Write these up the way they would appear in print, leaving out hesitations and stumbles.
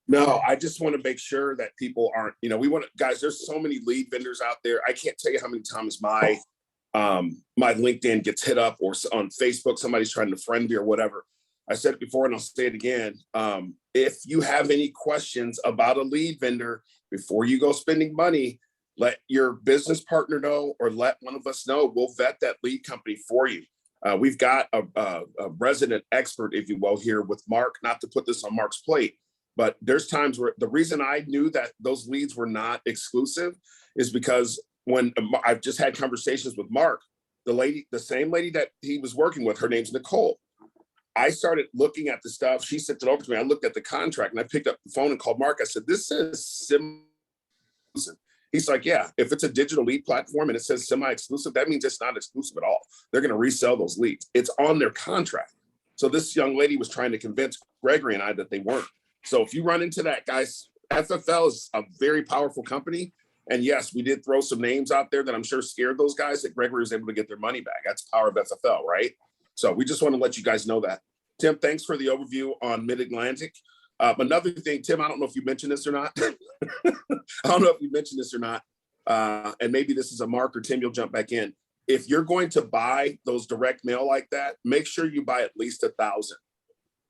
No, I just want to make sure that people aren't, we want to, guys, there's so many lead vendors out there. I can't tell you how many times my LinkedIn gets hit up, or on Facebook, somebody's trying to friend me or whatever. I said it before and I'll say it again. If you have any questions about a lead vendor, before you go spending money, let your business partner know, or let one of us know. We'll vet that lead company for you. We've got a resident expert, if you will, here with Mark, not to put this on Mark's plate, but there's times where the reason I knew that those leads were not exclusive is because when I've just had conversations with Mark, the same lady that he was working with, her name's Nicole. I started looking at the stuff. She sent it over to me. I looked at the contract and I picked up the phone and called Mark. I said, this is semi-exclusive. He's like, yeah, if it's a digital lead platform and it says semi-exclusive, that means it's not exclusive at all. They're going to resell those leads. It's on their contract. So this young lady was trying to convince Gregory and I that they weren't. So if you run into that, guys, FFL is a very powerful company. And yes, we did throw some names out there that I'm sure scared those guys, that Gregory was able to get their money back. That's the power of FFL, right? So we just want to let you guys know that. Tim, thanks for the overview on Mid-Atlantic. Another thing, Tim, I don't know if you mentioned this or not. And maybe this is a Mark or Tim, you'll jump back in. If you're going to buy those direct mail like that, make sure you buy at least 1,000.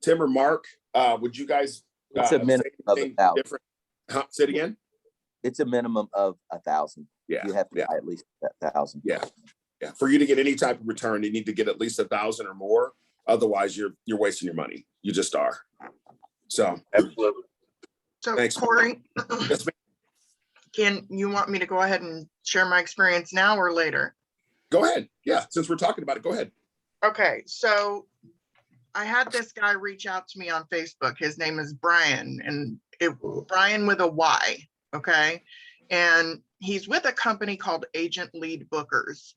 Tim or Mark, would you guys it's a minimum of 1,000. Say it again. It's a minimum of 1,000. Yeah, you have to buy at least 1,000. Yeah. For you to get any type of return, you need to get at least 1,000 or more. Otherwise, you're wasting your money. You just are. So absolutely. So thanks, Corey, yes, can you want me to go ahead and share my experience now or later? Go ahead. Yeah, since we're talking about it, go ahead. Okay, so I had this guy reach out to me on Facebook. His name is Brian, and Brian with a Y. Okay, and he's with a company called Agent Lead Bookers,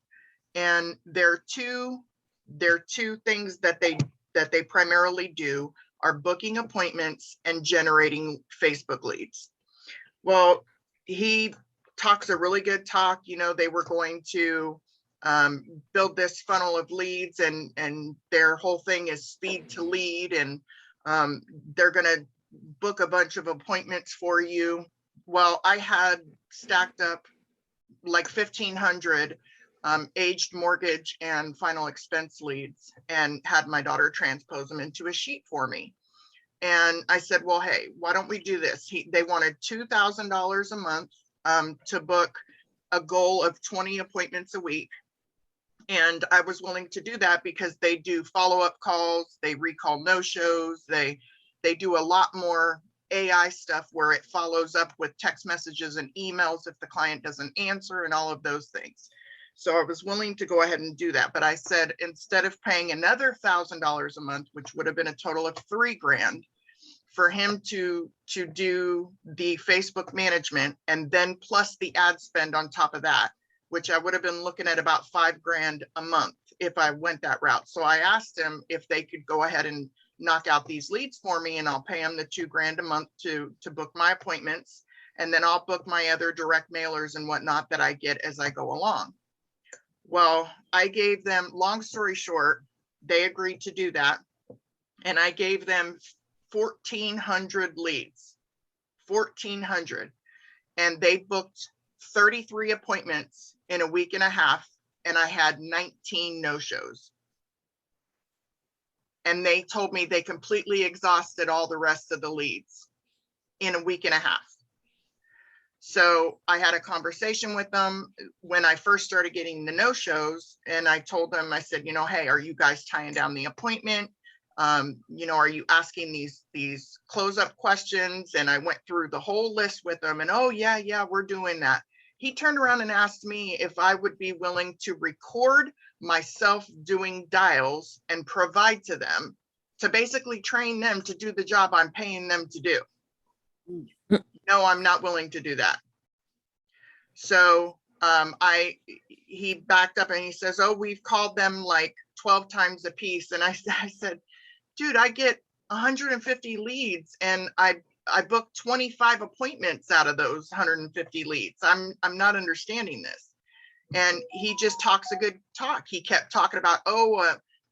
and there are two things that they primarily do are booking appointments and generating Facebook leads. Well, he talks a really good talk. They were going to build this funnel of leads, and their whole thing is speed to lead, and they're going to book a bunch of appointments for you. Well, I had stacked up like 1,500 aged mortgage and final expense leads, and had my daughter transpose them into a sheet for me. And I said, well, hey, why don't we do this? They wanted $2,000 a month to book a goal of 20 appointments a week. And I was willing to do that because they do follow-up calls, they recall no-shows, they do a lot more AI stuff where it follows up with text messages and emails if the client doesn't answer, and all of those things. So I was willing to go ahead and do that. But I said, instead of paying another $1,000 a month, which would have been a total of $3,000 for him to do the Facebook management, and then plus the ad spend on top of that, which I would have been looking at about $5,000 a month if I went that route. So I asked him if they could go ahead and knock out these leads for me, and I'll pay them the $2,000 a month to book my appointments. And then I'll book my other direct mailers and whatnot that I get as I go along. Well, I gave them, long story short, they agreed to do that. And I gave them 1,400 leads, 1,400. And they booked 33 appointments in a week and a half. And I had 19 no-shows. And they told me they completely exhausted all the rest of the leads in a week and a half. So I had a conversation with them when I first started getting the no-shows, and I told them, I said, hey, are you guys tying down the appointment? Are you asking these close-up questions? And I went through the whole list with them, and oh yeah, we're doing that. He turned around and asked me if I would be willing to record myself doing dials and provide to them to basically train them to do the job I'm paying them to do. No, I'm not willing to do that. So he backed up and he says, oh, we've called them like 12 times a piece. And I said, dude, I get 150 leads and I booked 25 appointments out of those 150 leads. I'm not understanding this. And he just talks a good talk. He kept talking about,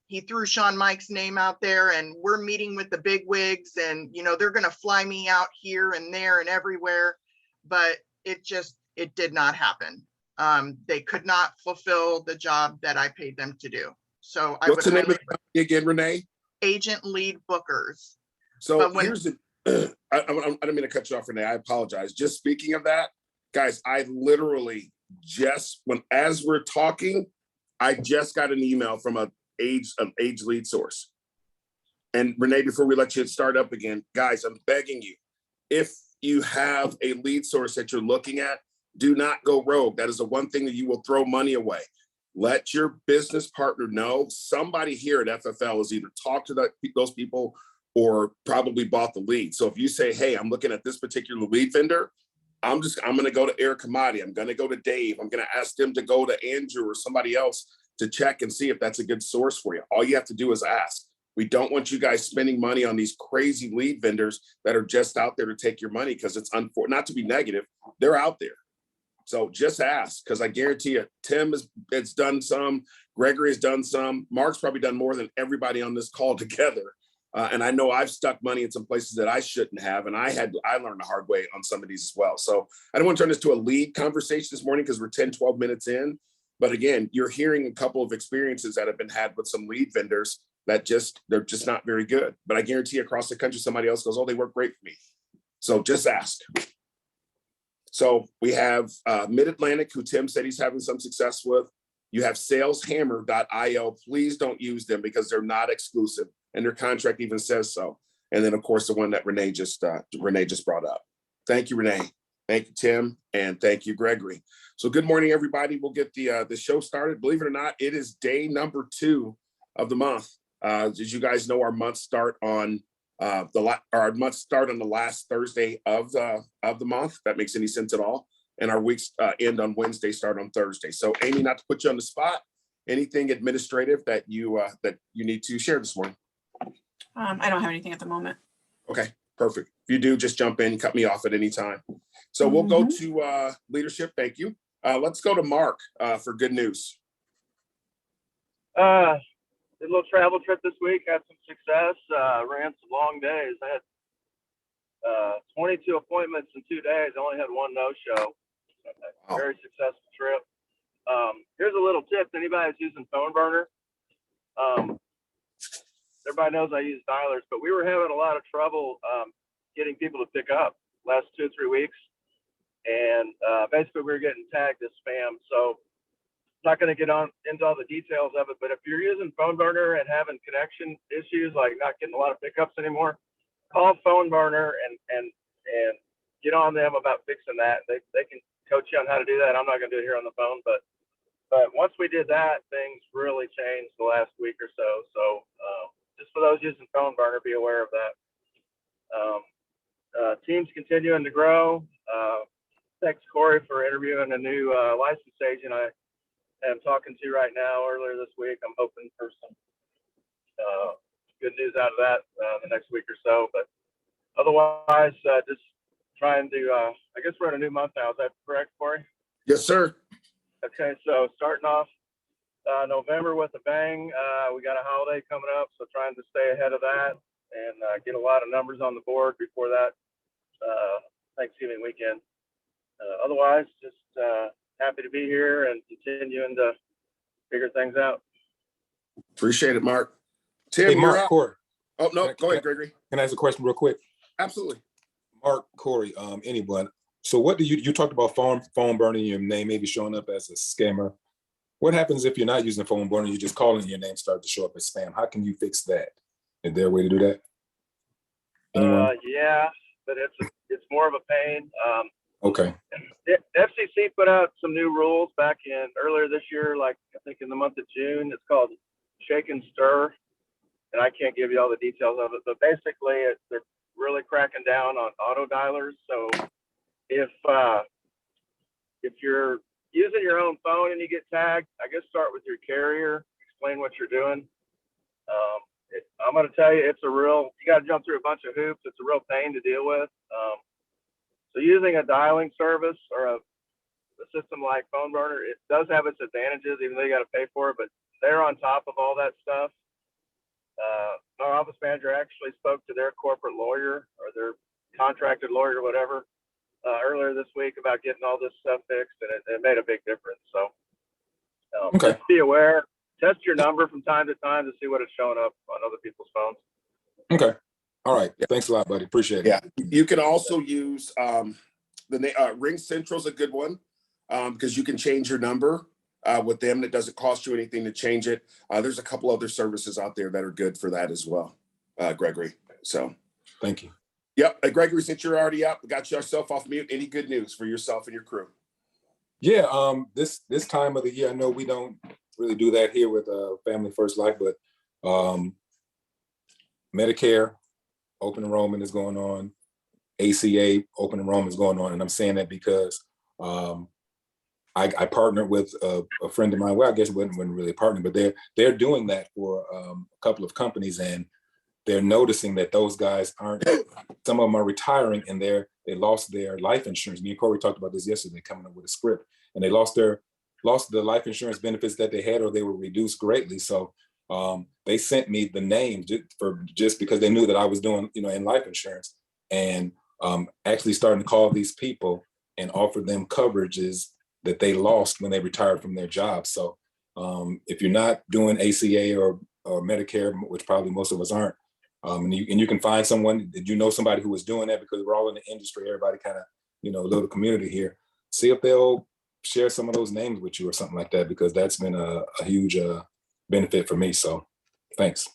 he threw Sean Mike's name out there, and we're meeting with the big wigs, and they're going to fly me out here and there and everywhere, but it did not happen. They could not fulfill the job that I paid them to do. So I What's would the name highly of the company again, Renee? Agent Lead Bookers. So But when- here's the, I don't mean to cut you off, Renee. I apologize. Just speaking of that, guys, I literally as we're talking, I just got an email from an age lead source. And Renee, before we let you start up again, guys, I'm begging you, if you have a lead source that you're looking at, do not go rogue. That is the one thing that you will throw money away. Let your business partner know. Somebody here at FFL has either talked to those people or probably bought the lead. So if you say, hey, I'm looking at this particular lead vendor, I'm going to go to Eric Kamadi. I'm going to go to Dave. I'm going to ask them to go to Andrew or somebody else to check and see if that's a good source for you. All you have to do is ask. We don't want you guys spending money on these crazy lead vendors that are just out there to take your money, because it's not to be negative. They're out there. So just ask, because I guarantee you, Tim has done some, Gregory has done some, Mark's probably done more than everybody on this call together. And I know I've stuck money in some places that I shouldn't have, and I learned the hard way on some of these as well. So I don't want to turn this to a lead conversation this morning because we're 10, 12 minutes in. But again, you're hearing a couple of experiences that have been had with some lead vendors that they're just not very good. But I guarantee across the country, somebody else goes, oh, they work great for me. So just ask. So we have Mid-Atlantic, who Tim said he's having some success with. You have saleshammer.io. Please don't use them because they're not exclusive, and their contract even says so. And then, of course, the one that Renee just brought up. Thank you, Renee. Thank you, Tim, and thank you, Gregory. So good morning, everybody. We'll get the show started. Believe it or not, it is day number 2 of the month. As you guys know, our months start on the last Thursday of the month. If that makes any sense at all. And our weeks end on Wednesday, start on Thursday. So Amy, not to put you on the spot, anything administrative that you need to share this morning? I don't have anything at the moment. Okay, perfect. If you do, just jump in, cut me off at any time. So we'll go to leadership. Thank you. Let's go to Mark for good news. Did a little travel trip this week, had some success, ran some long days. I had 22 appointments in 2 days. I only had one no-show. Wow. Very successful trip. Here's a little tip. Anybody that's using Phone Burner, everybody knows I use dialers, but we were having a lot of trouble getting people to pick up last 2 or 3 weeks. And basically we were getting tagged as spam. So not going to get into all the details of it, but if you're using Phone Burner and having connection issues, like not getting a lot of pickups anymore, call Phone Burner and get on them about fixing that. They can coach you on how to do that. I'm not going to do it here on the phone, but once we did that, things really changed the last week or so. So just for those using Phone Burner, be aware of that. Team's continuing to grow. Thanks, Corey, for interviewing a new licensed agent I am talking to right now earlier this week. I'm hoping for some good news out of that the next week or so. But otherwise, just trying to, I guess we're in a new month now. Is that correct, Corey? Yes, sir. Okay, so starting off November with a bang. We got a holiday coming up, so trying to stay ahead of that and get a lot of numbers on the board before that Thanksgiving weekend. Otherwise, just happy to be here and continuing to figure things out. Appreciate it, Mark. Tim, Hey, Mark, you're up. Corey. Oh, no, go ahead, Gregory. Can I ask a question real quick? Absolutely. Mark, Corey, anyone. So what do you talked about phone burning, your name maybe showing up as a scammer. What happens if you're not using phone burner, you're just calling your name start to show up as spam? How can you fix that? Is there a way to do that? Anyone? Yeah, but it's more of a pain. Okay. FCC put out some new rules back in earlier this year, like I think in the month of June. It's called Shake and Stir, and I can't give you all the details of it, but basically they're really cracking down on auto dialers. So if you're using your own phone and you get tagged, I guess start with your carrier, explain what you're doing. I'm going to tell you, you got to jump through a bunch of hoops. It's a real pain to deal with. So using a dialing service or a system like Phone Burner, it does have its advantages, even though you got to pay for it, but they're on top of all that stuff. our office manager actually spoke to their corporate lawyer or their contracted lawyer or whatever earlier this week about getting all this stuff fixed, and it made a big difference. So Okay. just be aware, test your number from time to time to see what it's showing up on other people's phones. Okay. All right. Thanks a lot, buddy. Appreciate it. Yeah, you can also use Ring Central's a good one because you can change your number with them. It doesn't cost you anything to change it. There's a couple other services out there that are good for that as well, Gregory. So Thank you. yep, Gregory, since you're already up, got yourself off mute. Any good news for yourself and your crew? Yeah, this time of the year, I know we don't really do that here with Family First Life, but Medicare open enrollment is going on, ACA open enrollment is going on, and I'm saying that because I partnered with a friend of mine. Well, I guess it wasn't really a partner, but they're doing that for a couple of companies, and they're noticing that those guys aren't. Some of them are retiring, and they lost their life insurance. Me and Corey talked about this yesterday, coming up with a script, and they lost the life insurance benefits that they had, or they were reduced greatly. So they sent me the names just because they knew that I was doing, in life insurance, and actually starting to call these people and offer them coverages that they lost when they retired from their jobs. So if you're not doing ACA or Medicare, which probably most of us aren't, and you can find someone that somebody who was doing that, because we're all in the industry, everybody kind of, a little community here. See if they'll share some of those names with you or something like that, because that's been a huge benefit for me. So thanks.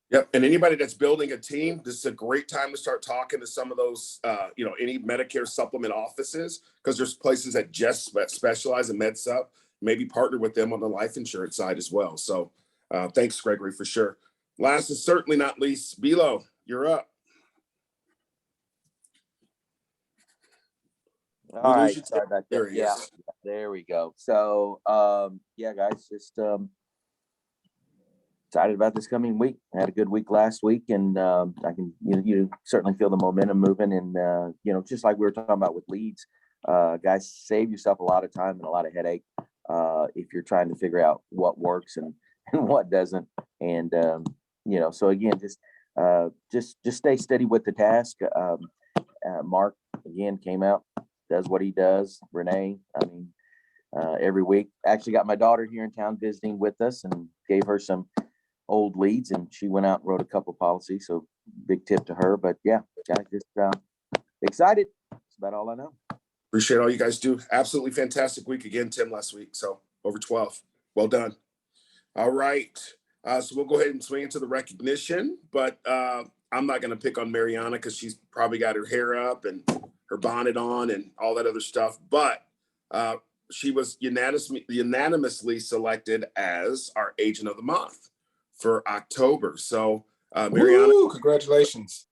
Yep. And anybody that's building a team, this is a great time to start talking to some of those, any Medicare supplement offices, because there's places that just specialize in med sup, maybe partner with them on the life insurance side as well. So thanks, Gregory, for sure. Last and certainly not least, Bilo, you're up. All right, sorry about that. Yeah, Is. there we go. So, yeah, guys, just excited about this coming week. I had a good week last week, and I can you certainly feel the momentum moving. And just like we were talking about with leads, guys, save yourself a lot of time and a lot of headache if you're trying to figure out what works and what doesn't. And so again, just stay steady with the task. Mark again came out, does what he does. Renee, every week. Actually got my daughter here in town visiting with us and gave her some old leads, and she went out and wrote a couple policies. So big tip to her. But yeah, just excited. That's about all I know. Appreciate all you guys do. Absolutely fantastic week again, Tim, last week. So over 12. Well done. All right. So we'll go ahead and swing into the recognition, but I'm not going to pick on Mariana because she's probably got her hair up and her bonnet on and all that other stuff. But she was unanimously selected as our agent of the month for October. So Mariana, Woo, congratulations.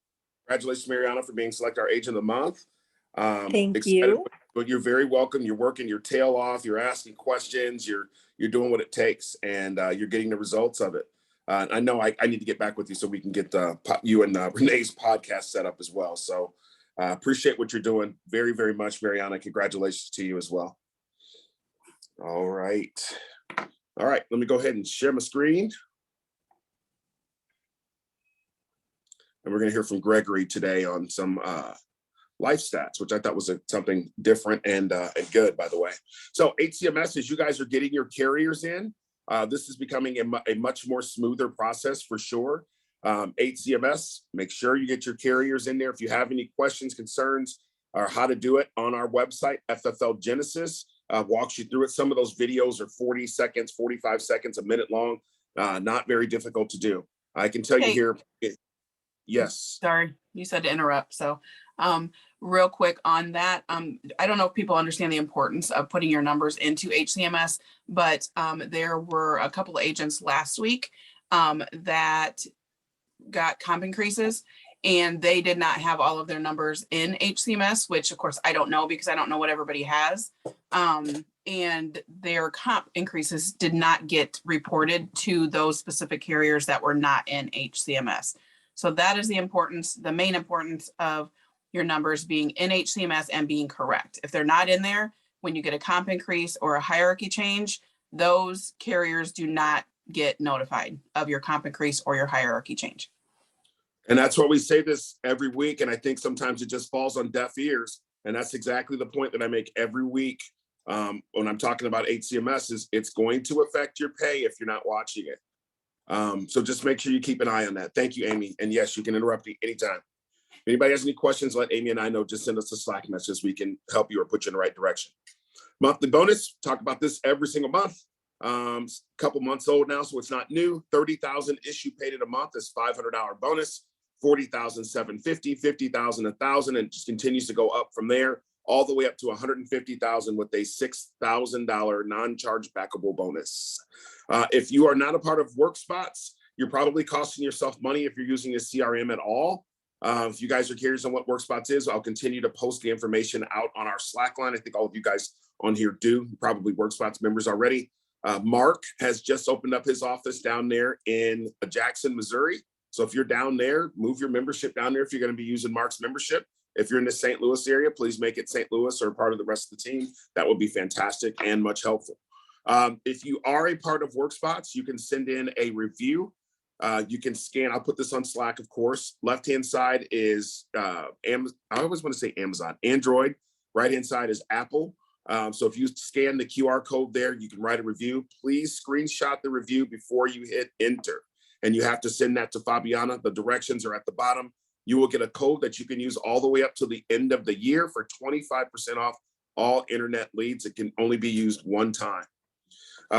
Congratulations, Mariana, for being selected our agent of the month. Thank you. But you're very welcome. You're working your tail off. You're asking questions. You're doing what it takes, and you're getting the results of it. I know I need to get back with you so we can get you and Renee's podcast set up as well. So appreciate what you're doing very, very much, Mariana. Congratulations to you as well. All right. Let me go ahead and share my screen. And we're going to hear from Gregory today on some life stats, which I thought was something different and good, by the way. So HCMS, as you guys are getting your carriers in, this is becoming a much more smoother process for sure. HCMS, make sure you get your carriers in there. If you have any questions, concerns, or how to do it, on our website, FFL Genesis walks you through it. Some of those videos are 40 seconds, 45 seconds, a minute long. Not very difficult to do. I can tell you here. Yes. Sorry, you said to interrupt. So real quick on that, I don't know if people understand the importance of putting your numbers into HCMS, but there were a couple of agents last week that got comp increases, and they did not have all of their numbers in HCMS, which of course I don't know because I don't know what everybody has. And their comp increases did not get reported to those specific carriers that were not in HCMS. So that is the main importance of your numbers being in HCMS and being correct. If they're not in there, when you get a comp increase or a hierarchy change, those carriers do not get notified of your comp increase or your hierarchy change. And that's why we say this every week. And I think sometimes it just falls on deaf ears. And that's exactly the point that I make every week when I'm talking about HCMS is it's going to affect your pay if you're not watching it. So just make sure you keep an eye on that. Thank you, Amy. And yes, you can interrupt me anytime. If anybody has any questions, let Amy and I know. Just send us a Slack message. We can help you or put you in the right direction. Monthly bonus, talk about this every single month. Couple months old now, so it's not new. 30,000 issue paid in a month is $500 bonus. 40,000, 750, 50,000, 1,000, and just continues to go up from there, all the way up to 150,000 with a $6,000 non-charge backable bonus. If you are not a part of WorkSpots, you're probably costing yourself money if you're using a CRM at all. If you guys are curious on what WorkSpots is, I'll continue to post the information out on our Slack line. I think all of you guys on here do, probably WorkSpots members already. Mark has just opened up his office down there in Jackson, Missouri. So if you're down there, move your membership down there if you're going to be using Mark's membership. If you're in the St. Louis area, please make it St. Louis or part of the rest of the team. That would be fantastic and much helpful. If you are a part of WorkSpots, you can send in a review. You can scan, I'll put this on Slack, of course. Left-hand side is, I always want to say Amazon, Android. Right-hand side is Apple. So if you scan the QR code there, you can write a review. Please screenshot the review before you hit enter. And you have to send that to Fabiana. The directions are at the bottom. You will get a code that you can use all the way up to the end of the year for 25% off all internet leads. It can only be used one time.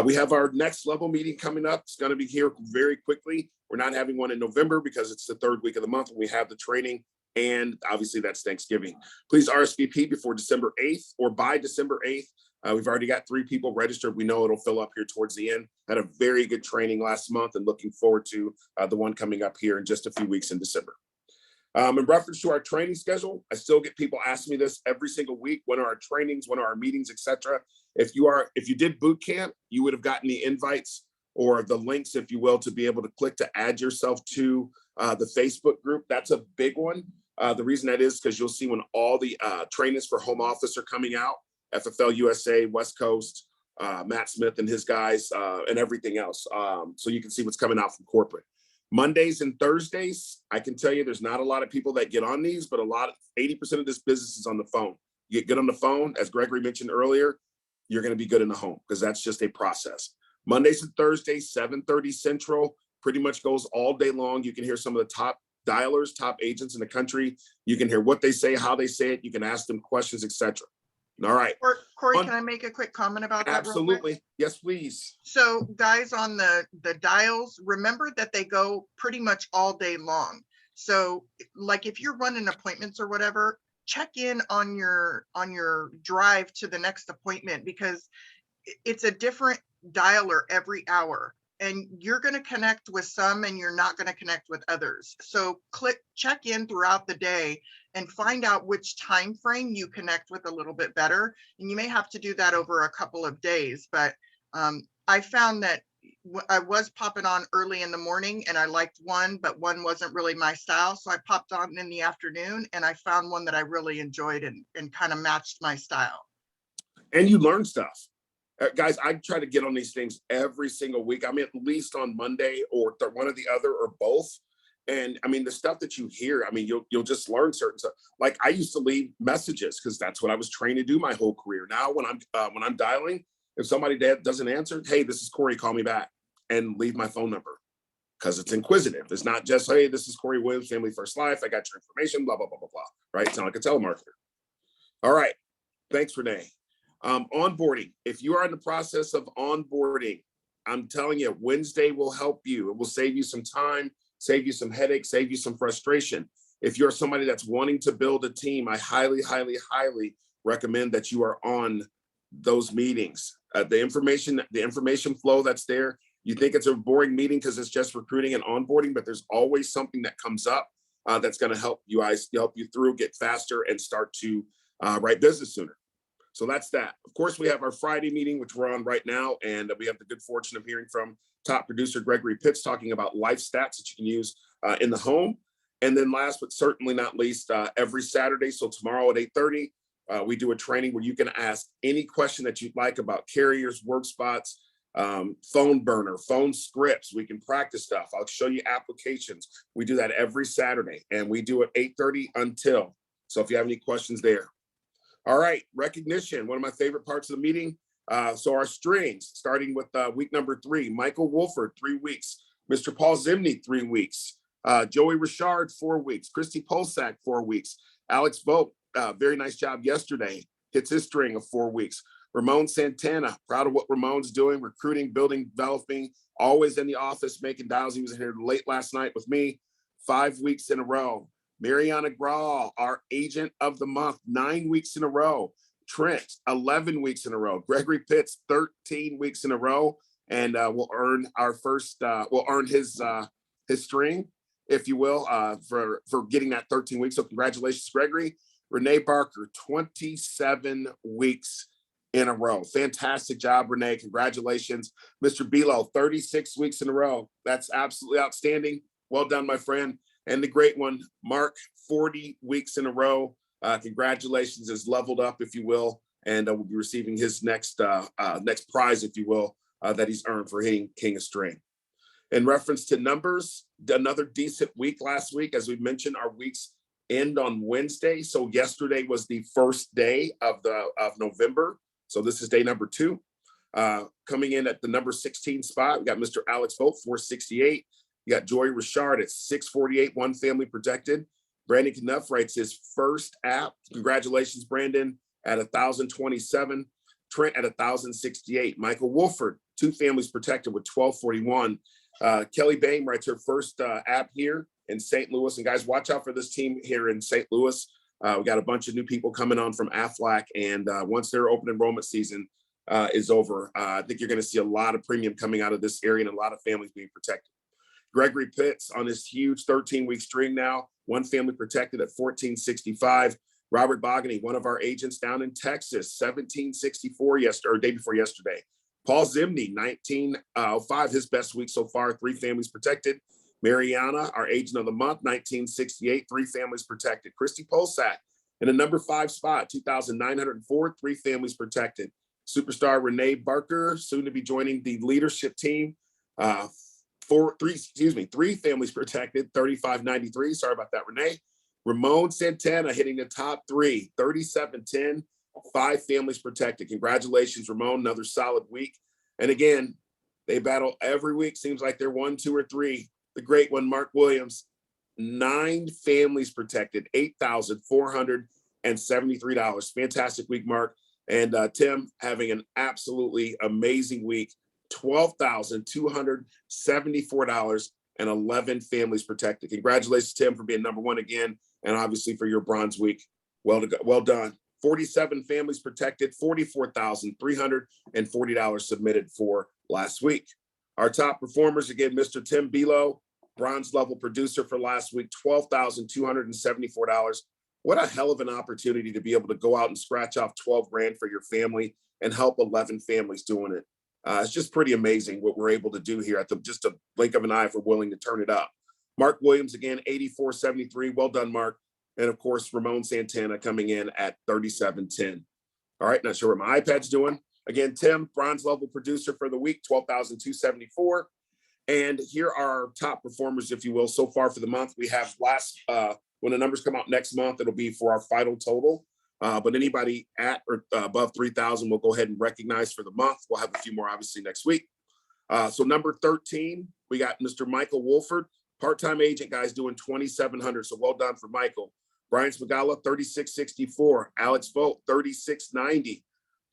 We have our next level meeting coming up. It's going to be here very quickly. We're not having one in November because it's the third week of the month when we have the training. And obviously that's Thanksgiving. Please RSVP before December 8th or by December 8th. We've already got 3 people registered. We know it'll fill up here towards the end. Had a very good training last month and looking forward to the one coming up here in just a few weeks in December. In reference to our training schedule, I still get people asking me this every single week. When are our trainings? When are our meetings, etc.? If you did boot camp, you would have gotten the invites or the links, if you will, to be able to click to add yourself to the Facebook group. That's a big one. The reason that is because you'll see when all the trainings for home office are coming out, FFL USA, West Coast, Matt Smith and his guys, and everything else. So you can see what's coming out from corporate. Mondays and Thursdays, I can tell you there's not a lot of people that get on these, but 80% of this business is on the phone. You get good on the phone, as Gregory mentioned earlier, you're going to be good in the home because that's just a process. Mondays and Thursdays, 7:30 Central, pretty much goes all day long. You can hear some of the top dialers, top agents in the country. You can hear what they say, how they say it. You can ask them questions, etc. All right. Corey, can I make a quick comment about that? Absolutely. Yes, please. So guys on the dials, remember that they go pretty much all day long. So like if you're running appointments or whatever, check in on your drive to the next appointment because it's a different dialer every hour. And you're going to connect with some and you're not going to connect with others. So check in throughout the day and find out which time frame you connect with a little bit better. And you may have to do that over a couple of days. But I found that I was popping on early in the morning and I liked one, but one wasn't really my style. So I popped on in the afternoon and I found one that I really enjoyed and kind of matched my style. And you learn stuff. Guys, I try to get on these things every single week. I'm at least on Monday or one or the other or both. And I mean, the stuff that you hear, I mean, you'll just learn certain stuff. Like I used to leave messages because that's what I was trained to do my whole career. Now, when I'm dialing, if somebody doesn't answer, hey, this is Corey, call me back, and leave my phone number because it's inquisitive. It's not just, hey, this is Corey Williams, Family First Life. I got your information, blah, blah, blah, blah, blah. Right? It's not like a telemarketer. All right. Thanks, Renee. Onboarding. If you are in the process of onboarding, I'm telling you, Wednesday will help you. It will save you some time, save you some headaches, save you some frustration. If you're somebody that's wanting to build a team, I highly, highly, highly recommend that you are on those meetings. The information flow that's there. You think it's a boring meeting because it's just recruiting and onboarding, but there's always something that comes up that's going to help you guys, help you through, get faster, and start to write business sooner. So that's that. Of course, we have our Friday meeting, which we're on right now, and we have the good fortune of hearing from top producer Gregory Pitts talking about life stats that you can use in the home. And then last but certainly not least, every Saturday, so tomorrow at 8:30, we do a training where you can ask any question that you'd like about carriers, WorkSpots, phone burner, phone scripts. We can practice stuff. I'll show you applications. We do that every Saturday, and we do it 8:30 until. So if you have any questions there. All right, recognition, one of my favorite parts of the meeting. So our strings, starting with week number 3, Michael Wolford, 3 weeks. Mr. Paul Zimney, 3 weeks. Joey Richard, 4 weeks. Christy Polsak, 4 weeks. Alex Vogt, very nice job yesterday. Hits his string of 4 weeks. Ramon Santana, proud of what Ramon's doing, recruiting, building, developing, always in the office, making dials. He was in here late last night with me, 5 weeks in a row. Mariana Grawl, our agent of the month, 9 weeks in a row. Trent, 11 weeks in a row. Gregory Pitts, 13 weeks in a row. And we'll earn our first, we'll earn his string, if you will, for getting that 13 weeks. So congratulations, Gregory. Renee Barker, 27 weeks in a row. Fantastic job, Renee. Congratulations. Mr. Bilo, 36 weeks in a row. That's absolutely outstanding. Well done, my friend. And the great one, Mark, 40 weeks in a row. Congratulations, is leveled up, if you will, and will be receiving his next prize, if you will, that he's earned for hitting King of String. In reference to numbers, another decent week last week. As we mentioned, our weeks end on Wednesday. So yesterday was the first day of November. So this is day number 2. Coming in at the number 16 spot, we got Mr. Alex Vogt, 468. You got Joy Richard at 648, one family protected. Brandon Knuff writes his first app. Congratulations, Brandon, at 1,027. Trent at 1,068. Michael Wolford, 2 families protected with 1,241. Kelly Bain writes her first app here in St. Louis. And guys, watch out for this team here in St. Louis. We got a bunch of new people coming on from Aflac, and once their open enrollment season is over, I think you're going to see a lot of premium coming out of this area and a lot of families being protected. Gregory Pitts on his huge 13-week string now, one family protected at 1,465. Robert Bogany, one of our agents down in Texas, 1,764 day before yesterday. Paul Zimney, 1,905, his best week so far, 3 families protected. Mariana, our agent of the month, 1,968, 3 families protected. Christy Polsak in the number 5 spot, 2,904, 3 families protected. Superstar Renee Barker, soon to be joining the leadership team. 3 families protected, 3,593. Sorry about that, Renee. Ramon Santana hitting the top 3, 3,710, 5 families protected. Congratulations, Ramon, another solid week. And again, they battle every week. Seems like they're 1, 2, or 3. The great one, Mark Williams, 9 families protected, $8,473. Fantastic week, Mark. And Tim having an absolutely amazing week. $12,274 and 11 families protected. Congratulations, Tim, for being number 1 again, and obviously for your bronze week. Well done. 47 families protected, $44,340 submitted for last week. Our top performers, again, Mr. Tim Bilo, bronze level producer for last week, $12,274. What a hell of an opportunity to be able to go out and scratch off 12 grand for your family and help 11 families doing it. It's just pretty amazing what we're able to do here at just a blink of an eye if we're willing to turn it up. Mark Williams, again, 84.73. Well done, Mark. And of course, Ramon Santana coming in at 37.10. All right, not sure what my iPad's doing. Again, Tim, bronze level producer for the week, 12,274. And here are our top performers, if you will, so far for the month. We have when the numbers come out next month, it'll be for our final total. But anybody at or above 3,000, we'll go ahead and recognize for the month. We'll have a few more, obviously, next week. So number 13, we got Mr. Michael Wolford, part-time agent, guys, doing 2,700. So well done for Michael. Brian Smagala, 36.64. Alex Vogt, 36.90.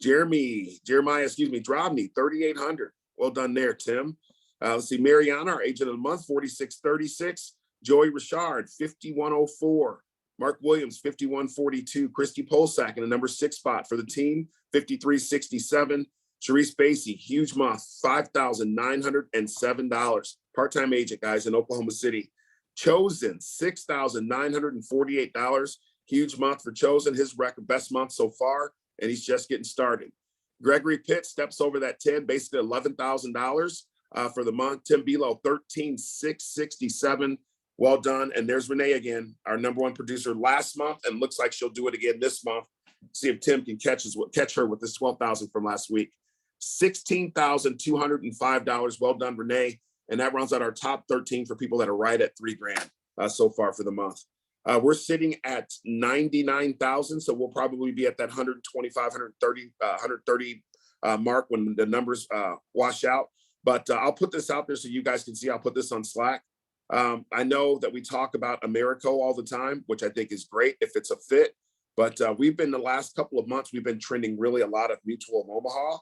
Drobny, 3,800. Well done there, Tim. Let's see, Mariana, our agent of the month, 46.36. Joey Richard, 51.04. Mark Williams, 51.42. Christy Polsak in the number 6 spot for the team, 53.67. Sharice Basie, huge month, $5,907. Part-time agent, guys, in Oklahoma City. Chosen, $6,948. Huge month for Chosen, his record best month so far, and he's just getting started. Gregory Pitt steps over that 10, basically $11,000 for the month. Tim Bilo, 13,667. Well done. And there's Renee again, our number 1 producer last month, and looks like she'll do it again this month. See if Tim can catch her with this 12,000 from last week. $16,205. Well done, Renee. And that rounds out our top 13 for people that are right at $3,000 so far for the month. We're sitting at 99,000. So we'll probably be at that 125, 130 mark when the numbers wash out. But I'll put this out there so you guys can see. I'll put this on Slack. I know that we talk about Americo all the time, which I think is great if it's a fit. But we've been the last couple of months, we've been trending really a lot of Mutual of Omaha.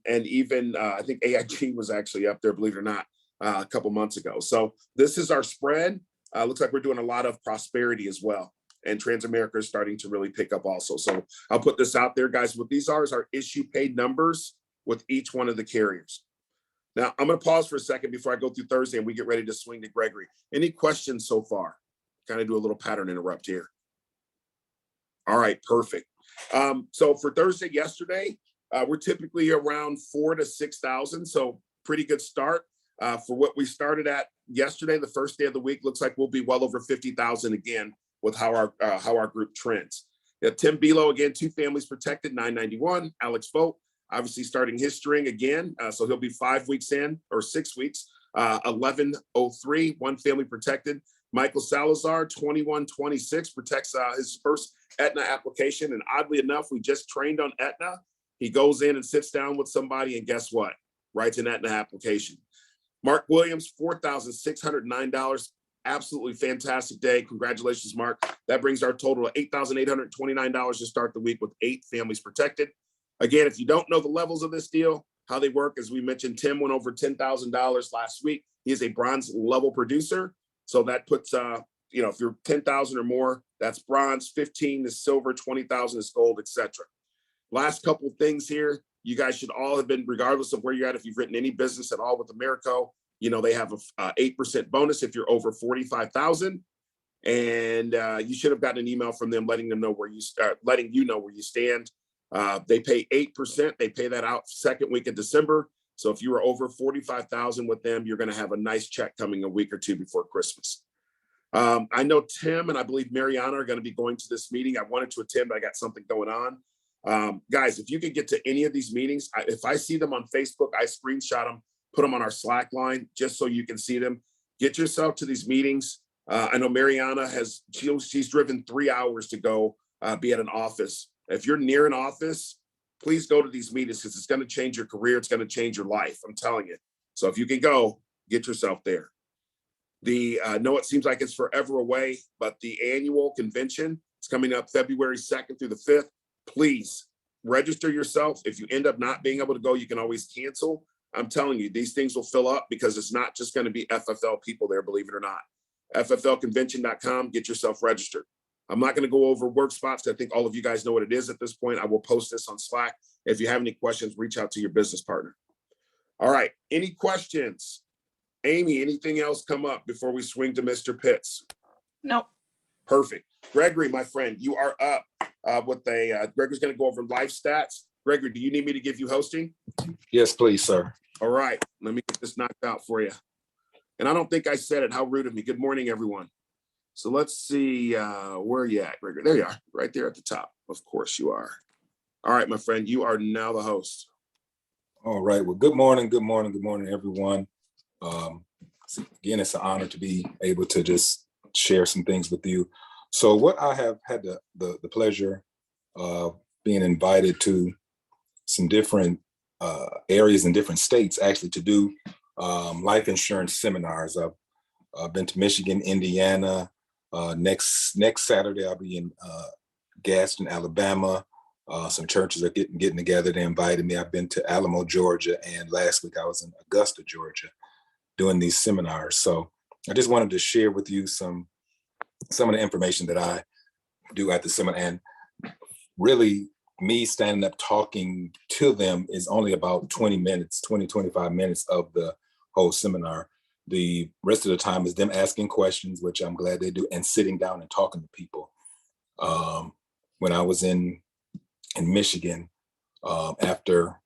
And even I think AIG was actually up there, believe it or not, a couple months ago. So this is our spread. Looks like we're doing a lot of Prosperity as well. And Transamerica is starting to really pick up also. So I'll put this out there, guys. What these are is our issue paid numbers with each one of the carriers. Now, I'm going to pause for a second before I go through Thursday and we get ready to swing to Gregory. Any questions so far? Kind of do a little pattern interrupt here. All right, perfect. So for Thursday yesterday, we're typically around 4,000 to 6,000. So pretty good start. For what we started at yesterday, the first day of the week, looks like we'll be well over 50,000 again with how our group trends. Tim Belo, again, 2 families protected, 991. Alex Vogt, obviously starting his string again. So he'll be 5 weeks in, or 6 weeks, 1103, 1 family protected. Michael Salazar, 2126, protects his first Aetna application. And oddly enough, we just trained on Aetna. He goes in and sits down with somebody, and guess what? Writes an Aetna application. Mark Williams, $4,609. Absolutely fantastic day. Congratulations, Mark. That brings our total to $8,829 to start the week with 8 families protected. Again, if you don't know the levels of this deal, how they work, as we mentioned, Tim went over $10,000 last week. He is a bronze level producer. So that puts, if you're 10,000 or more, that's bronze, 15 is silver, 20,000 is gold, etc. Last couple of things here. You guys should all have been, regardless of where you're at, if you've written any business at all with Americo, they have a 8% bonus if you're over 45,000. And you should have gotten an email from them letting you know where you stand. They pay 8%. They pay that out second week of December. So if you are over 45,000 with them, you're going to have a nice check coming a week or two before Christmas. I know Tim and I believe Mariana are going to be going to this meeting. I wanted to attend, but I got something going on. Guys, if you could get to any of these meetings, if I see them on Facebook, I screenshot them, put them on our Slack line, just so you can see them. Get yourself to these meetings. I know Mariana she's driven 3 hours to go be at an office. If you're near an office, please go to these meetings because it's going to change your career. It's going to change your life. I'm telling you. So if you can go, get yourself there. No, it seems like it's forever away, but the annual convention is coming up February 2nd through the 5th. Please register yourself. If you end up not being able to go, you can always cancel. I'm telling you, these things will fill up because it's not just going to be FFL people there, believe it or not. FFLconvention.com, get yourself registered. I'm not going to go over work spots. I think all of you guys know what it is at this point. I will post this on Slack. If you have any questions, reach out to your business partner. All right. Any questions? Amy, anything else come up before we swing to Mr. Pitts? Nope. Perfect. Gregory, my friend, you are up with Gregory's going to go over life stats. Gregory, do you need me to give you hosting? Yes, please, sir. All right. Let me get this knocked out for you. And I don't think I said it. How rude of me. Good morning, everyone. So let's see, where are you at, Gregory? There you are, right there at the top. Of course you are. All right, my friend, you are now the host. All right. Well, good morning, everyone. Again, it's an honor to be able to just share some things with you. So what I have had the pleasure of being invited to some different areas in different states, actually, to do life insurance seminars. I've been to Michigan, Indiana. Next Saturday, I'll be in Gaston, Alabama. Some churches are getting together. They invited me. I've been to Alamo, Georgia, and last week I was in Augusta, Georgia, doing these seminars. So I just wanted to share with you some of the information that I do at the seminar. And really, me standing up talking to them is only about 20, 25 minutes of the whole seminar. The rest of the time is them asking questions, which I'm glad they do, and sitting down and talking to people. When I was in Michigan, after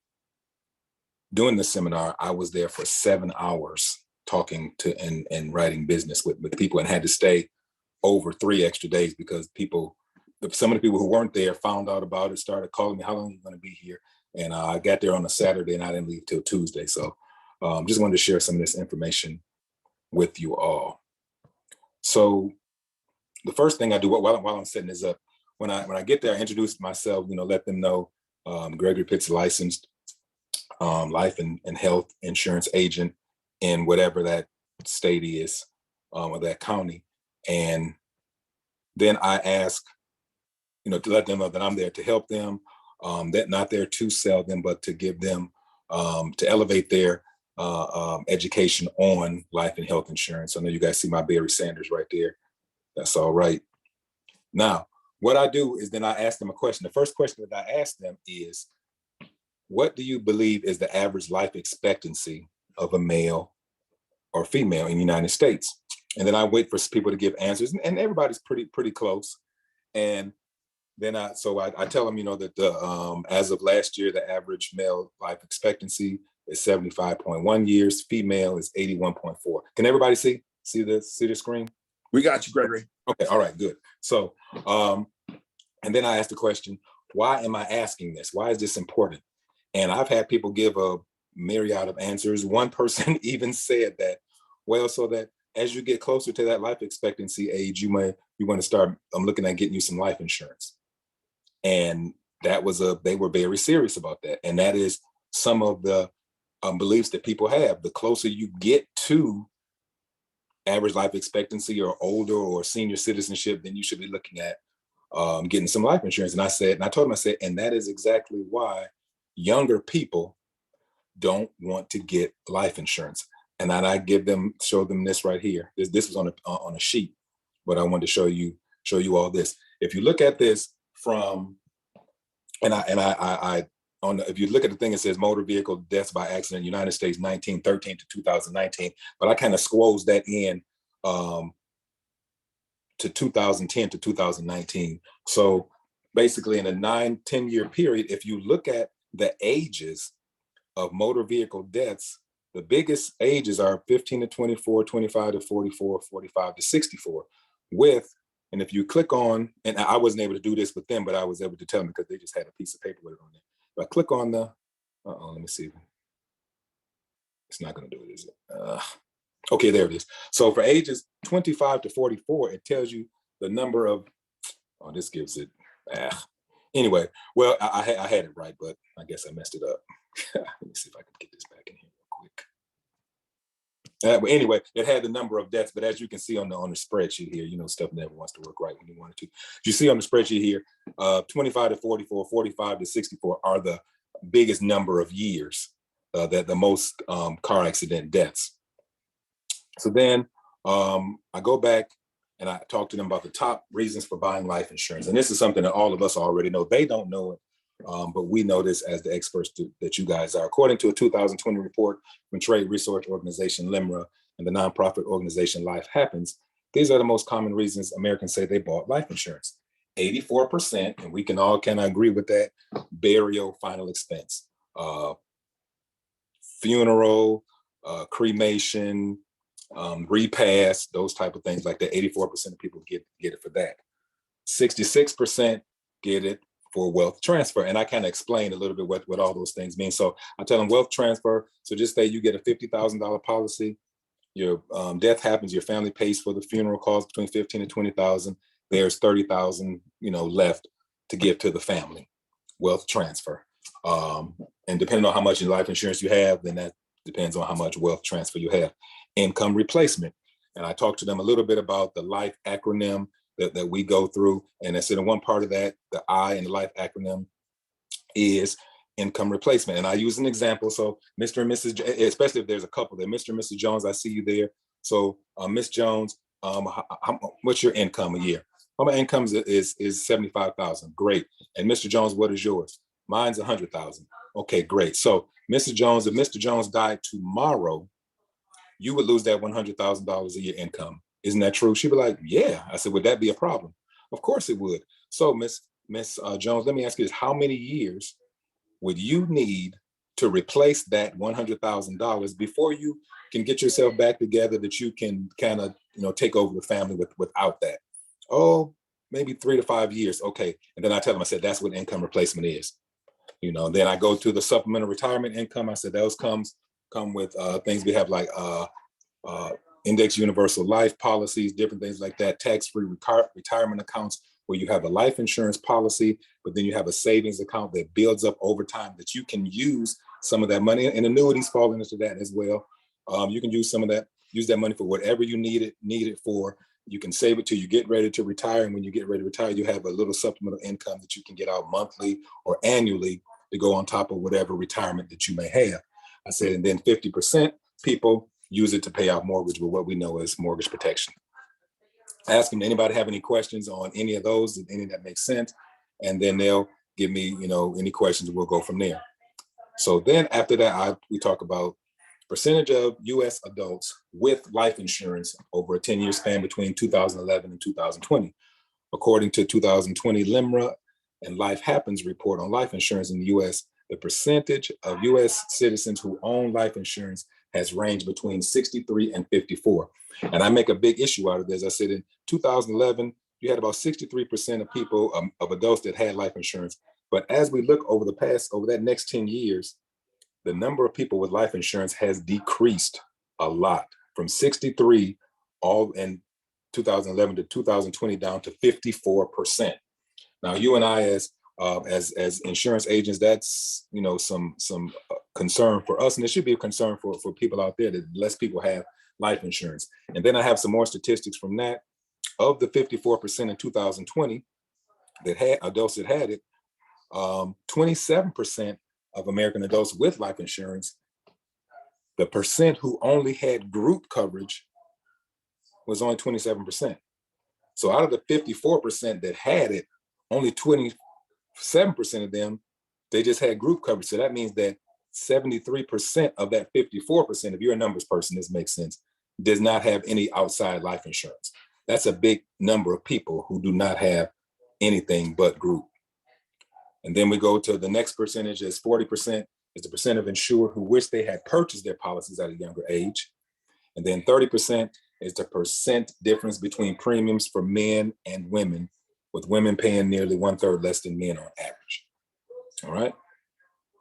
doing the seminar, I was there for 7 hours talking to and writing business with people, and had to stay over 3 extra days because some of the people who weren't there found out about it, started calling me, how long are you going to be here? And I got there on a Saturday and I didn't leave till Tuesday. So just wanted to share some of this information with you all. So the first thing I do while I'm setting this up, when I get there, I introduce myself, let them know Gregory Pitts, licensed life and health insurance agent in whatever that state is, or that county. And then I ask, to let them know that I'm there to help them, that not there to sell them, but to give them, to elevate their education on life and health insurance. I know you guys see my Barry Sanders right there. That's all right. Now, what I do is then I ask them a question. The first question that I ask them is, what do you believe is the average life expectancy of a male or female in the United States? And then I wait for people to give answers, and everybody's pretty close. And then I tell them, that the as of last year, the average male life expectancy is 75.1 years. Female is 81.4. Can everybody see the screen? We got you, Gregory. Okay, all right, good. So, and then I asked the question, why am I asking this? Why is this important? And I've had people give a myriad of answers. One person even said that, well, so that as you get closer to that life expectancy age, you want to start, I'm looking at getting you some life insurance. And they were very serious about that. And that is some of the beliefs that people have. The closer you get to average life expectancy or older or senior citizenship, then you should be looking at getting some life insurance. And I told them, and that is exactly why younger people don't want to get life insurance. And then I show them this right here. This was on a sheet, but I wanted to show you all this. If you look at this if you look at the thing, it says motor vehicle deaths by accident, United States, 1913 to 2019, but I kind of squoze that in to 2010 to 2019. So basically in a 9-10 year period, if you look at the ages of motor vehicle deaths, the biggest ages are 15 to 24, 25 to 44, 45 to 64 and if you click on, and I wasn't able to do this with them, but I was able to tell them because they just had a piece of paper with it on there. If I click on let me see. It's not going to do it, is it? Okay, there it is. So for ages 25 to 44, it tells you the number of, this gives it, anyway, well, I had it right, but I guess I messed it up. Let me see if I can get this back in here real quick. But anyway, it had the number of deaths, but as you can see on the spreadsheet here, stuff never wants to work right when you want it to. You see on the spreadsheet here, 25 to 44, 45 to 64 are the biggest number of years that the most car accident deaths. So then I go back and I talk to them about the top reasons for buying life insurance. And this is something that all of us already know. They don't know it, but we know this as the experts that you guys are. According to a 2020 report from trade research organization LIMRA and the nonprofit organization Life Happens, these are the most common reasons Americans say they bought life insurance. 84%, and we can all kind of agree with that, burial, final expense, funeral, cremation, repast, those type of things like that. 84% of people get it for that. 66% get it for wealth transfer. And I kind of explained a little bit what all those things mean. So I tell them wealth transfer. So just say you get a $50,000 policy, your death happens, your family pays for the funeral costs between 15 and 20,000. There's 30,000, left to give to the family. Wealth transfer. And depending on how much in life insurance you have, then that depends on how much wealth transfer you have. Income replacement. And I talked to them a little bit about the LIFE acronym that we go through. And I said in one part of that, the I in the LIFE acronym is income replacement. And I use an example. So Mr. and Mrs., especially if there's a couple there, Mr. and Mrs. Jones, I see you there. So Miss Jones, what's your income a year? My income is 75,000. Great. And Mr. Jones, what is yours? Mine's 100,000. Okay, great. So Mrs. Jones, if Mr. Jones died tomorrow, you would lose that $100,000 a year income. Isn't that true? She'd be like, yeah. I said, would that be a problem? Of course it would. So Miss Jones, let me ask you this. How many years would you need to replace that $100,000 before you can get yourself back together that you can kind of, take over the family without that? Oh, maybe 3 to 5 years. Okay. And then I tell them, I said, that's what income replacement is. Then I go to the supplemental retirement income. I said those come with things we have like index universal life policies, different things like that, tax-free retirement accounts where you have a life insurance policy, but then you have a savings account that builds up over time that you can use some of that money, and annuities fall into that as well. You can use some of that, use that money for whatever you need it for. You can save it till you get ready to retire. And when you get ready to retire, you have a little supplemental income that you can get out monthly or annually to go on top of whatever retirement that you may have. I said, and then 50% people use it to pay out mortgage with what we know as mortgage protection. Ask them, anybody have any questions on any of those, if any that makes sense? And then they'll give me, any questions, we'll go from there. So then after that, we talk about percentage of US adults with life insurance over a 10-year span between 2011 and 2020. According to 2020 LIMRA and Life Happens report on life insurance in the US, the percentage of US citizens who own life insurance has ranged between 63 and 54. And I make a big issue out of this. I said in 2011, you had about 63% of people, of adults that had life insurance. But as we look over that next 10 years, the number of people with life insurance has decreased a lot, from 63 all in 2011 to 2020 down to 54%. Now, you and I as insurance agents, that's some concern for us, and it should be a concern for people out there that less people have life insurance. And then I have some more statistics from that. Of the 54% in 2020 that had adults that had it, 27% of American adults with life insurance, the percent who only had group coverage was only 27%. So out of the 54% that had it, only 27% of them, they just had group coverage. So that means that 73% of that 54%, if you're a numbers person, this makes sense, does not have any outside life insurance. That's a big number of people who do not have anything but group. And then we go to the next percentage is 40% is the percent of insured who wish they had purchased their policies at a younger age. And then 30% is the percent difference between premiums for men and women, with women paying nearly 1/3 less than men on average. All right.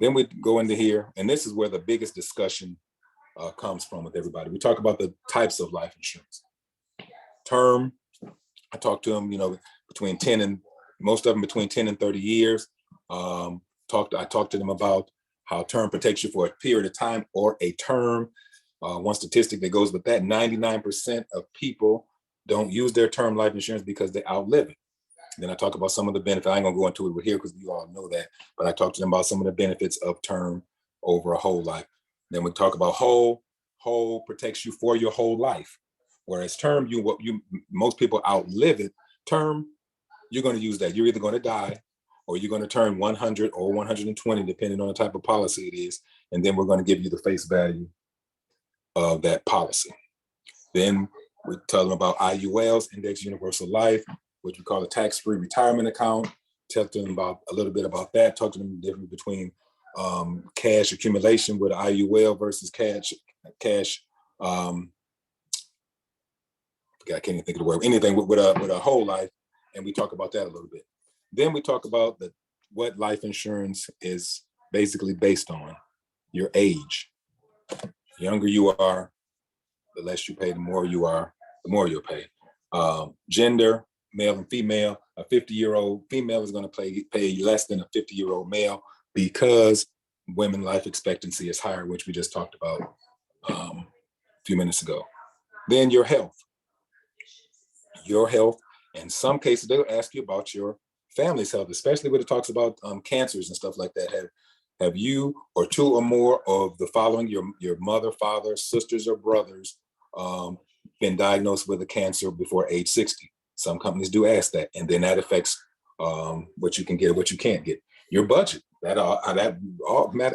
Then we go into here, and this is where the biggest discussion comes from with everybody. We talk about the types of life insurance. Term, I talk to them, between 10 and most of them between 10 and 30 years. I talked to them about how term protects you for a period of time or a term. One statistic that goes with that, 99% of people don't use their term life insurance because they outlive it. Then I talk about some of the benefits. I ain't gonna go into it here because you all know that, but I talk to them about some of the benefits of term over a whole life. Then we talk about whole protects you for your whole life. Whereas term, most people outlive it. Term, you're gonna use that. You're either gonna die or you're gonna turn 100 or 120, depending on the type of policy it is. And then we're gonna give you the face value of that policy. Then we tell them about IULs, Index Universal Life, which we call a tax-free retirement account. Tell them about a little bit about that. Talk to them the difference between cash accumulation with IUL versus cash. I can't even think of the word. Anything with a whole life, and we talk about that a little bit. Then we talk about what life insurance is basically based on. Your age. The younger you are, the less you pay. The more you are, the more you'll pay. Gender, male and female. A 50-year-old female is going to pay less than a 50-year-old male because women life expectancy is higher, which we just talked about a few minutes ago. Then your health. Your health. In some cases, they'll ask you about your family's health, especially when it talks about cancers and stuff like that. Have you or two or more of the following, your mother, father, sisters, or brothers, been diagnosed with a cancer before age 60? Some companies do ask that, and then that affects what you can get, what you can't get. Your budget, that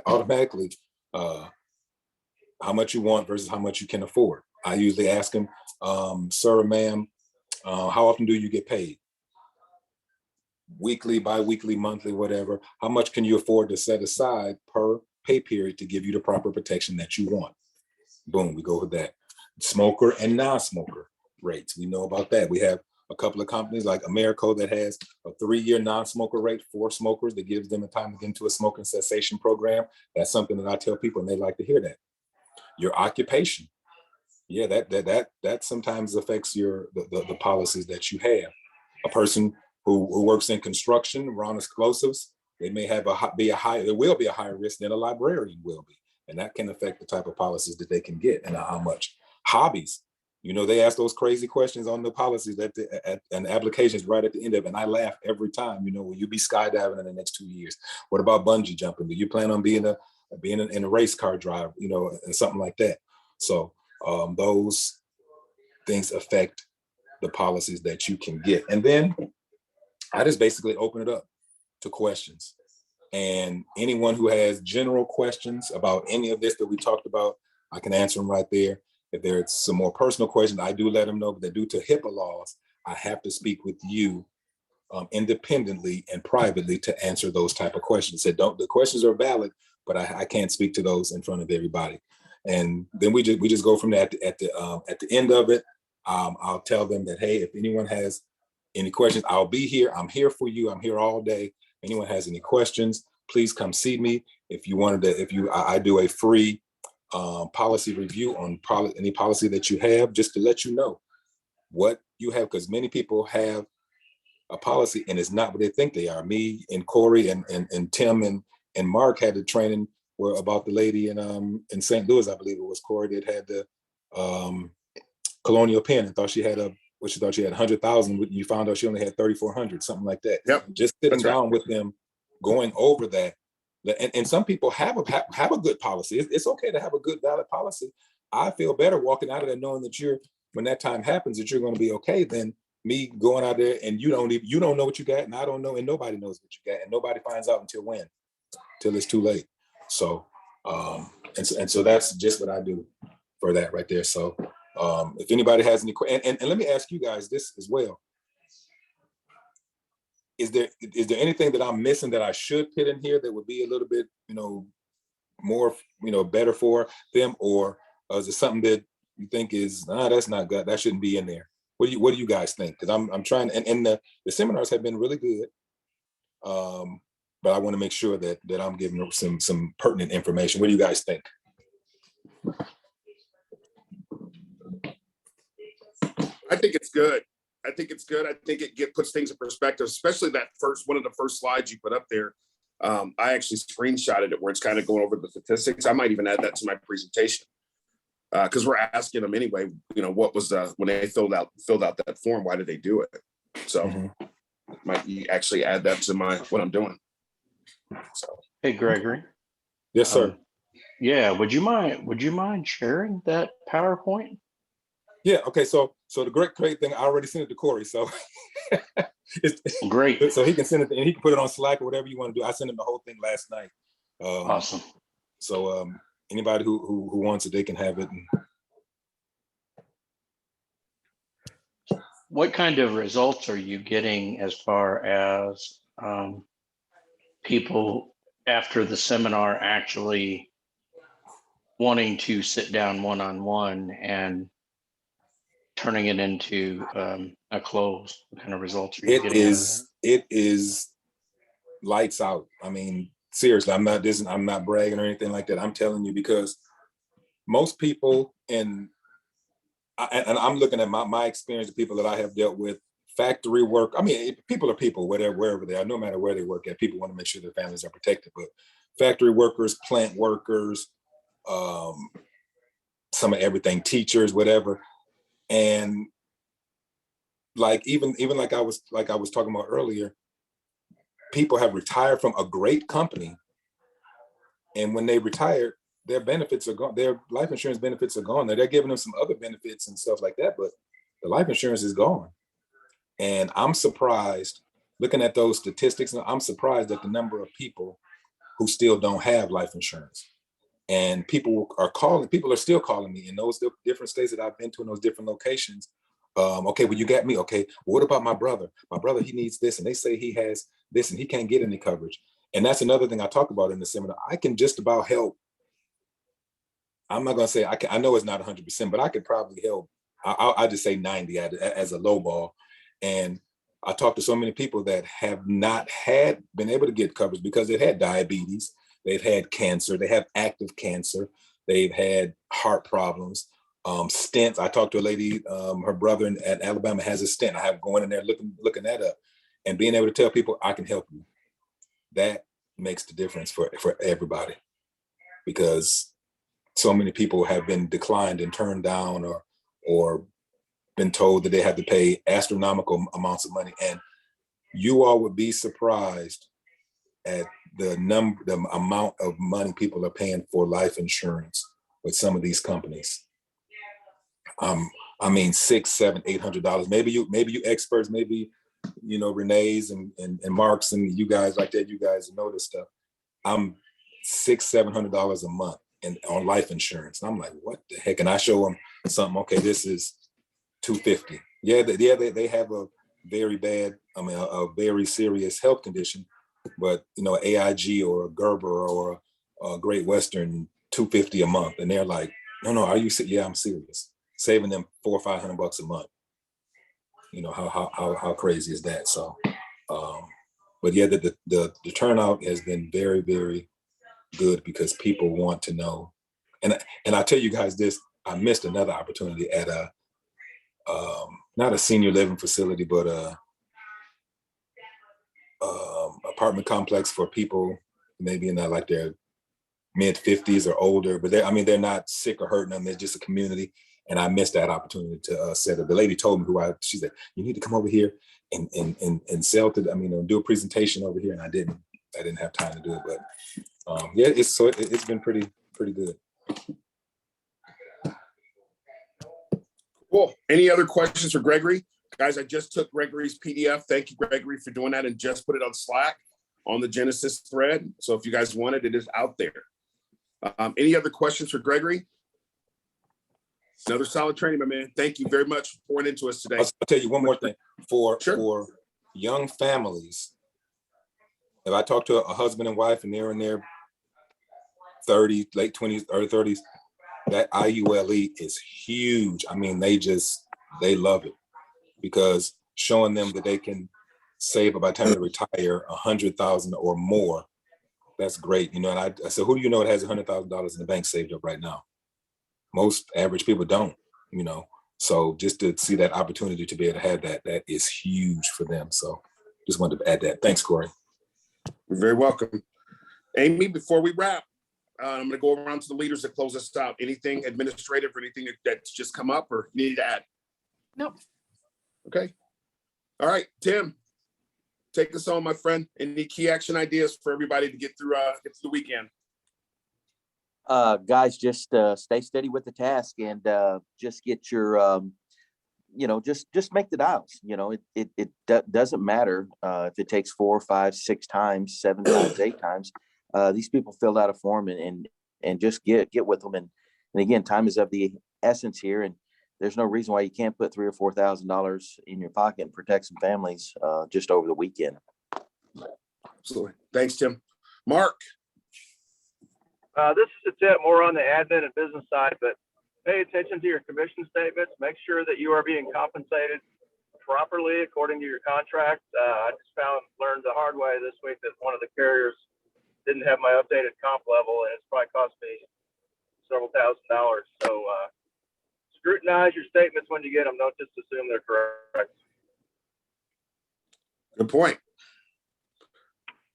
automatically, how much you want versus how much you can afford. I usually ask them, sir or ma'am, how often do you get paid? Weekly, bi-weekly, monthly, whatever. How much can you afford to set aside per pay period to give you the proper protection that you want? Boom, we go with that. Smoker and non-smoker rates, we know about that. We have a couple of companies like Americo that has a 3-year non-smoker rate for smokers that gives them a time to get into a smoking cessation program. That's something that I tell people, and they like to hear that. Your occupation, yeah, that sometimes affects the policies that you have. A person who works in construction around explosives, they may have there will be a higher risk than a librarian will be, and that can affect the type of policies that they can get and how much. Hobbies, they ask those crazy questions on the policies and applications right at the end of it, and I laugh every time. Will you be skydiving in the next 2 years? What about bungee jumping? Do you plan on being in a race car driver? And something like that. So those things affect the policies that you can get, and then I just basically open it up to questions. And anyone who has general questions about any of this that we talked about, I can answer them right there. If there's some more personal questions, I do let them know, but due to HIPAA laws, I have to speak with you independently and privately to answer those type of questions. The questions are valid, but I can't speak to those in front of everybody. And then we just go from there. At the end of it, I'll tell them that, hey, if anyone has any questions, I'll be here. I'm here for you. I'm here all day. If anyone has any questions, please come see me. I do a free policy review on any policy that you have, just to let you know what you have, because many people have a policy and it's not what they think they are. Me and Corey and Tim and Mark had the training about the lady in St. Louis, I believe it was Corey, that had the Colonial Penn and thought she had 100,000. You found out she only had 3,400, something like that. Yep. Just sitting down with them, going over that. And some people have a good policy. It's okay to have a good, valid policy. I feel better walking out of there knowing that when that time happens, that you're going to be okay, than me going out there and you don't know what you got, and I don't know, and nobody knows what you got, and nobody finds out until when? Till it's too late. So and so that's just what I do for that right there. So if anybody has any questions, and let me ask you guys this as well. Is there anything that I'm missing that I should put in here that would be a little bit, more, better for them, or is it something that you think is, that's not good, that shouldn't be in there? What do you guys think? Because I'm trying, and the seminars have been really good, but I want to make sure that I'm giving them some pertinent information. What do you guys think? I think it's good. I think it puts things in perspective, especially that one of the first slides you put up there. I actually screenshotted it where it's kind of going over the statistics. I might even add that to my presentation because we're asking them anyway, what was when they filled out that form, why did they do it? So might actually add that to what I'm doing. So. Hey, Gregory. Yes, sir. Yeah. Would you mind sharing that PowerPoint? Yeah. Okay. So the great thing, I already sent it to Corey. So it's great. So he can send it, and he can put it on Slack or whatever you want to do. I sent him the whole thing last night. Awesome. So anybody who wants it, they can have it. What kind of results are you getting as far as people after the seminar actually wanting to sit down one-on-one and turning it into a close? What kind of results are you getting? It is lights out. I mean, seriously, I'm not bragging or anything like that. I'm telling you, because most people, and I'm looking at my experience of people that I have dealt with, factory work. I mean, people are people, wherever they are, no matter where they work at. People want to make sure their families are protected. But factory workers, plant workers, some of everything, teachers, whatever. And like even like I was talking about earlier, people have retired from a great company, and when they retired, their benefits are gone. Their life insurance benefits are gone. They're giving them some other benefits and stuff like that, but the life insurance is gone. And I'm surprised, looking at those statistics, I'm surprised at the number of people who still don't have life insurance. And people are still calling me in those different states that I've been to, in those different locations. Okay, well, you got me. Okay, well, what about my brother? My brother, he needs this, and they say he has this, and he can't get any coverage. And that's another thing I talk about in the seminar. I can just about help. I'm not going to say I know it's not 100%, but I could probably help. I'll just say 90 as a low ball. And I talked to so many people that have not been able to get coverage because they've had diabetes, they've had cancer, they have active cancer, they've had heart problems, stents. I talked to a lady, her brother at Alabama has a stent. I have going in there looking that up, and being able to tell people I can help you. That makes the difference for everybody, because so many people have been declined and turned down, or been told that they have to pay astronomical amounts of money. And you all would be surprised at the amount of money people are paying for life insurance with some of these companies. I mean, $600, $700, $800. Maybe you experts, maybe, Renee's and Mark's and you guys like that, you guys know this stuff. I'm $600, $700 a month on life insurance. And I'm like, what the heck? And I show them something. Okay, this is $250. Yeah, they have a very bad, a very serious health condition, but AIG or a Gerber or a Great Western, $250 a month, and they're like, no, are you? Yeah, I'm serious. Saving them $400 or $500 a month. How crazy is that? So, but yeah, the turnout has been very, very good because people want to know. And I tell you guys this, I missed another opportunity at not a senior living facility, but apartment complex for people maybe in like their mid 50s or older, but they're not sick or hurting them. It's just a community. And I missed that opportunity to set up. The lady told me she said, you need to come over here and sell to, do a presentation over here. And I didn't have time to do it, but yeah, it's been pretty good. Cool. Any other questions for Gregory? Guys, I just took Gregory's PDF. Thank you, Gregory, for doing that, and just put it on Slack on the Genesis thread. So if you guys want it, it is out there. Any other questions for Gregory? Another solid training, my man. Thank you very much for pouring into us today. I'll tell you one more thing. For young families, if I talk to a husband and wife and they're in their 30s, late 20s, early 30s, that IULE is huge. They love it, because showing them that they can save by the time they retire $100,000 or more, that's great. And I said, who do you know that has $100,000 in the bank saved up right now? Most average people don't, So just to see that opportunity to be able to have that is huge for them. So just wanted to add that. Thanks, Corey. You're very welcome. Amy, before we wrap, I'm going to go around to the leaders that close us out. Anything administrative or anything that's just come up or you need to add? Nope. Okay. All right, Tim, take us home, my friend. Any key action ideas for everybody to get through the weekend? Guys, just stay steady with the task and just get your, just make the dials. It doesn't matter if it takes 4, 5, 6 times, 7 times, 8 times. These people filled out a form and just get with them. And again, time is of the essence here, and there's no reason why you can't put $3,000 or $4,000 in your pocket and protect some families just over the weekend. Absolutely. Thanks, Tim. Mark. This is a tip more on the admin and business side, but pay attention to your commission statements. Make sure that you are being compensated properly according to your contract. I just learned the hard way this week that one of the carriers didn't have my updated comp level, and it's probably cost me several $1,000s. So scrutinize your statements when you get them. Don't just assume they're correct. Good point.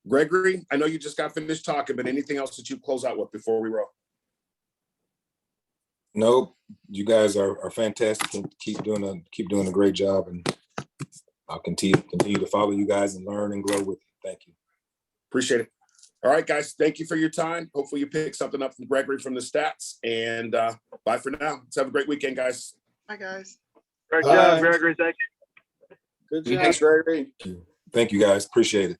Gregory, I know you just got finished talking, but anything else that you close out with before we roll? Nope. You guys are fantastic and keep doing a great job, and I'll continue to follow you guys and learn and grow with you. Thank you. Appreciate it. All right, guys, thank you for your time. Hopefully you pick something up from Gregory from the stats, and bye for now. Let's have a great weekend, guys. Bye, guys. Great job, Gregory. Thank you. Good job. Thanks, Gregory. Thank you, guys. Appreciate it.